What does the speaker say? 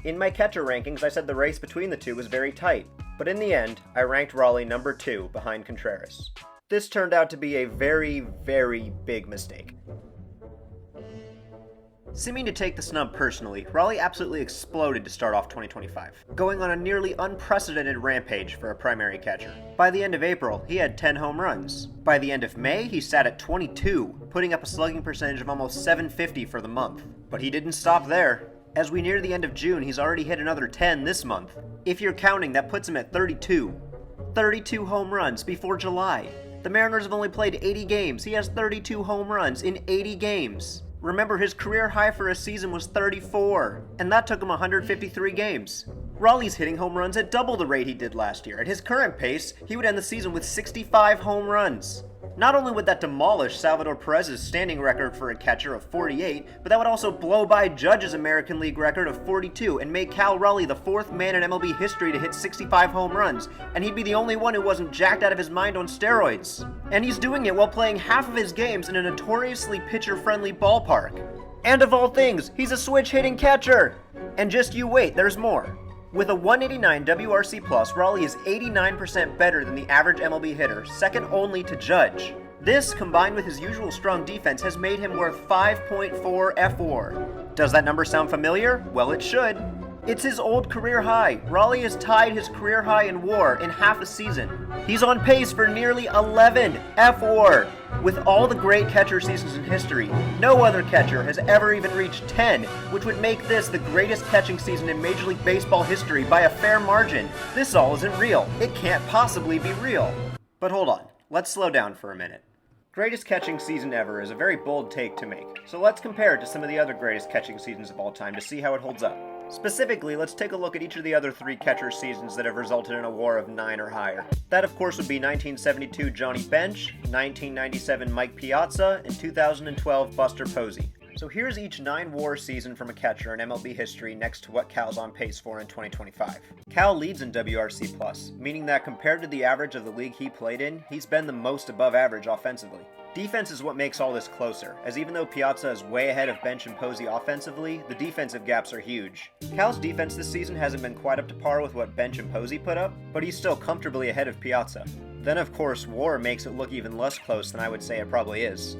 In my catcher rankings, I said the race between the two was very tight, but in the end, I ranked Raleigh number 2 behind Contreras. This turned out to be a very, very big mistake. Seeming to take the snub personally, Raleigh absolutely exploded to start off 2025, going on a nearly unprecedented rampage for a primary catcher. By the end of April, he had 10 home runs. By the end of May, he sat at 22, putting up a slugging percentage of almost .750 for the month. But he didn't stop there. As we near the end of June, he's already hit another 10 this month. If you're counting, that puts him at 32. 32 home runs before July. The Mariners have only played 80 games. He has 32 home runs in 80 games. Remember, his career high for a season was 34, and that took him 153 games. Raleigh's hitting home runs at double the rate he did last year. At his current pace, he would end the season with 65 home runs. Not only would that demolish Salvador Perez's standing record for a catcher of 48, but that would also blow by Judge's American League record of 42 and make Cal Raleigh the 4th man in MLB history to hit 65 home runs, and he'd be the only one who wasn't jacked out of his mind on steroids. And he's doing it while playing half of his games in a notoriously pitcher-friendly ballpark. And of all things, he's a switch-hitting catcher! And just you wait, there's more. With a 189 WRC+, Raleigh is 89% better than the average MLB hitter, second only to Judge. This, combined with his usual strong defense, has made him worth 5.4 FWAR. Does that number sound familiar? Well, it should. It's his old career high. Raleigh has tied his career high in WAR in half a season. He's on pace for nearly 11 FWAR. With all the great catcher seasons in history, no other catcher has ever even reached 10, which would make this the greatest catching season in Major League Baseball history by a fair margin. This all isn't real. It can't possibly be real. But hold on, let's slow down for a minute. Greatest catching season ever is a very bold take to make, so let's compare it to some of the other greatest catching seasons of all time to see how it holds up. Specifically, let's take a look at each of the other 3 catcher seasons that have resulted in a WAR of 9 or higher. That, of course, would be 1972 Johnny Bench, 1997 Mike Piazza, and 2012 Buster Posey. So here's each 9 WAR season from a catcher in MLB history next to what Cal's on pace for in 2025. Cal leads in WRC+, meaning that compared to the average of the league he played in, he's been the most above average offensively. Defense is what makes all this closer, as even though Piazza is way ahead of Bench and Posey offensively, the defensive gaps are huge. Cal's defense this season hasn't been quite up to par with what Bench and Posey put up, but he's still comfortably ahead of Piazza. Then of course WAR makes it look even less close than I would say it probably is.